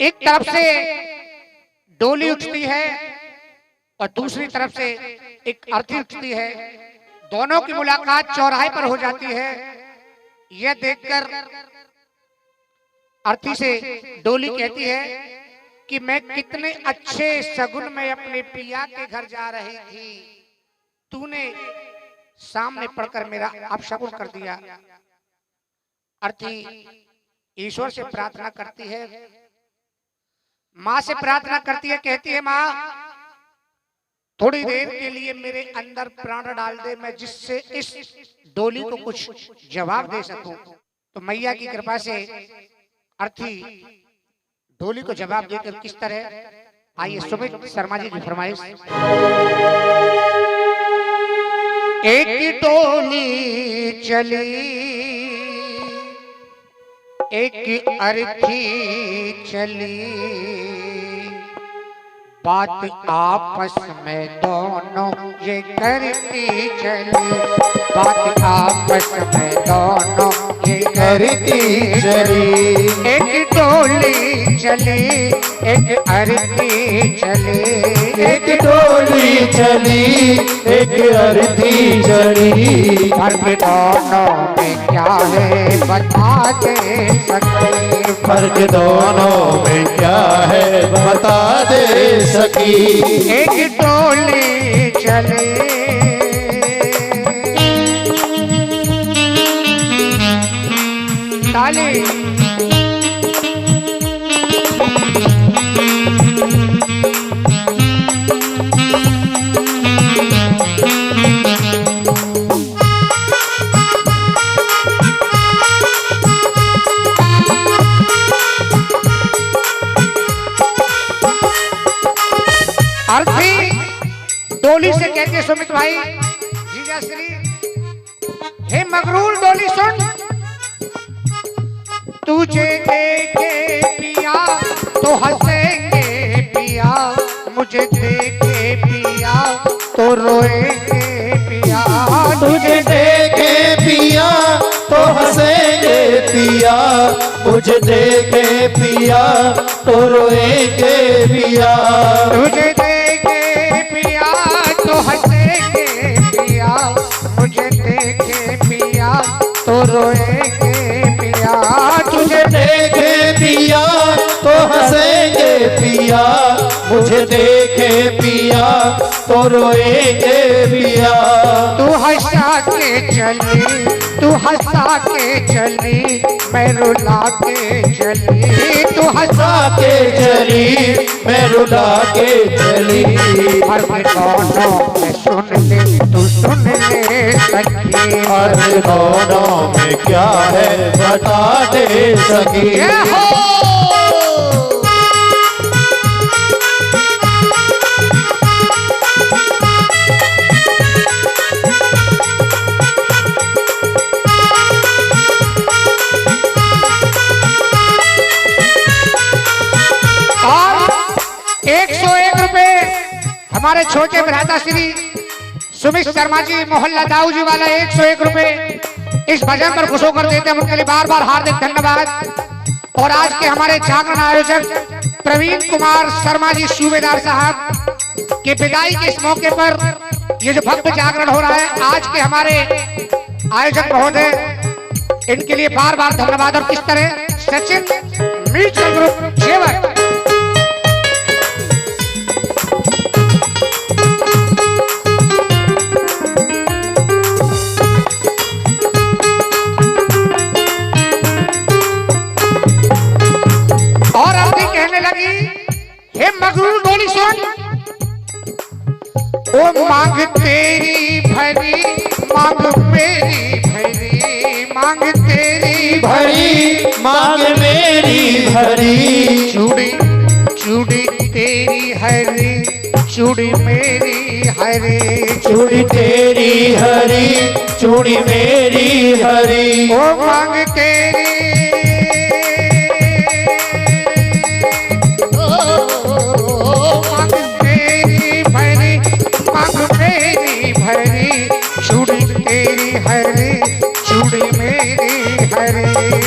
एक तरफ से डोली उठती है और दूसरी तरफ से एक अर्थी उठती है। दोनों की मुलाकात चौराहे पर हो जाती है। यह देखकर अर्थी से डोली कहती है कि मैं कितने अच्छे सगुन में अपने पिया के घर जा रही थी, तूने सामने पड़कर मेरा अपशगुन कर दिया। अर्थी ईश्वर से प्रार्थना करती है, माँ से प्रार्थना करती है, कहती है माँ थोड़ी देर के लिए मेरे अंदर प्राण डाल दे, मैं जिससे इस डोली को कुछ जवाब दे सकूं। तो मैया की कृपा से अर्थी डोली को जवाब देकर किस तरह, आइए सुमित शर्मा जी की फरमाइश। एक डोली चली एक अर्थी चली, बात आपस में दोनों ये करती चली, बात आपस में दोनों ये करती चली। एक डोली चली एक अर्थी चली, एक डोली चली एक अर्थी चली, फर्क दोनों में क्या है बता दे सके, फर्क दोनों में क्या है बता दे सकी। एक डोली चले ताली डोली से कहते सुमित भाई जीजा श्री, हे मगरूर डोली सुन, तुझे देखे पिया तो हंसेंगे पिया, मुझे देखे पिया तो रोएंगे पिया, तुझे देखे पिया तो हंसेंगे पिया, मुझे देखे पिया तो रोएंगे पिया, तुझे देखे पिया तो हंसेंगे पिया, मुझे देखे पिया तो रोएंगे पिया, तुझे देखे पिया तो हंसेंगे पिया, मुझे देखे पिया तो रोएंगे पिया। तू हंसा के चली, तू हंसा के चली, मैं रुला के चली, तू हंसा के चली मैं रुला के चली, हर दोनों में सुन ले तू सुन ले सखी, हर दोनों में क्या है बता दे सकी। हमारे छोटे भ्राता श्री सुमित शर्मा जी मोहल्ला दाऊ जी वाला 101 रुपए इस भजन पर खुश होकर देते हैं, उनके लिए बार बार हार्दिक धन्यवाद। और आज के हमारे जागरण आयोजक प्रवीण कुमार शर्मा जी सूबेदार साहब के विदाई के इस मौके पर ये जो भव्य जागरण हो रहा है, आज के हमारे आयोजक महोदय, इनके लिए बार बार धन्यवाद। और किस तरह सचिन म्यूचुअल ग्रुप जेवर मगरूर डोली सुन, ओ मांग तेरी भरी मांग मेरी भरी, मांग तेरी भरी मांग मेरी भरी, चूड़ी चूड़ी तेरी हरी चूड़ी मेरी हरी, चूड़ी तेरी हरी चूड़ी मेरी हरी, ओ मांग तेरी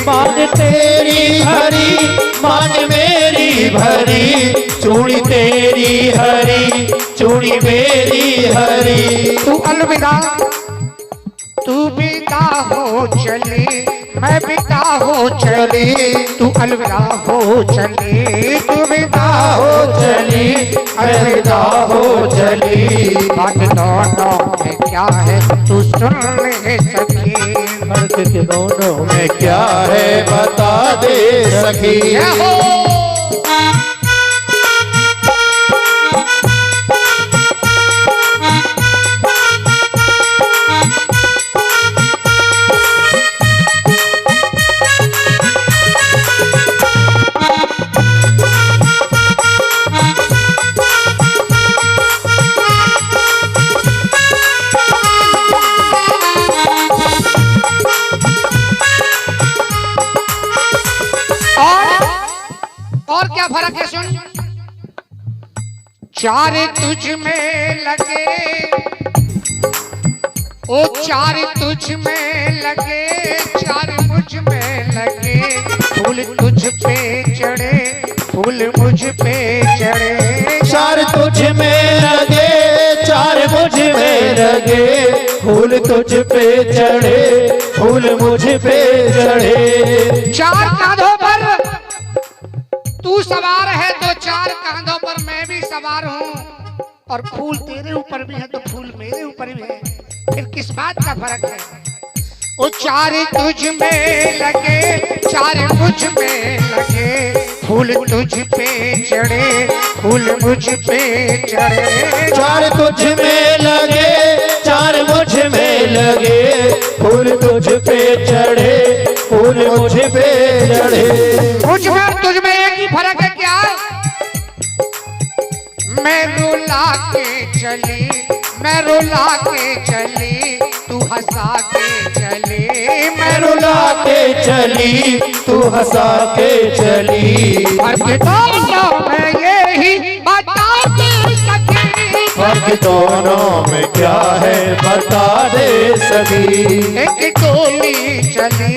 मांग तेरी हरी मान मेरी भरी, चूड़ी तेरी हरी चूड़ी मेरी हरी। तू अलविदा, तू विदा हो चली, मैं विदा हो चली, तू अलविदा हो चली, तू विदा हो चली, अलविदा हो चली। बात दोनों में क्या है तू सुन ले सखी, फर्क के दोनों में क्या है बता दे सखी। और क्या फर्क है सुन। चार तुझ में लगे, ओ चार तुझ में लगे, चार मुझ में लगे, फूल तुझ पे चढ़े, फूल मुझ पे चढ़े। चार तुझ में लगे, चार मुझ में लगे, फूल तुझ पे चढ़े, फूल मुझ पे चढ़े। चार कांधों पर तू सवार है तो चार कांधों पर मैं भी सवार हूँ, और फूल तेरे ऊपर भी है तो फूल मेरे ऊपर भी है, फिर किस बात का फर्क है। वो चार तुझ में लगे, चार मुझ में लगे, फूल तुझ पे चढ़े, फूल मुझ पे चढ़े। चार तुझ में लगे, चार मुझ में लगे, फूल तुझ पे चढ़े, फूल मुझ पे चढ़े। मुझ में और तुझ में एक ही फर्क है क्या? मैं रुला के चली, मैं रुला के चली, तू हंसा के चली, मैं रुला के चली, तू हंसा के चली। फर्क दोनों में यही बता दे सखी, फर्क दोनों में क्या है बता दे सखी। एक टोली चली,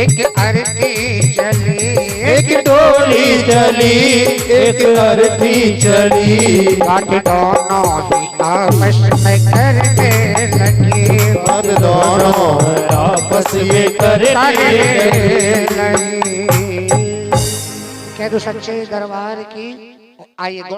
एक अर्थी चली, एक डोली चली, एक अर्थी चली। बात दोनों ही आपस में करने लगी, बात दोनों आपस में करने लगी। कह दो सच्चे दरबार की। आइए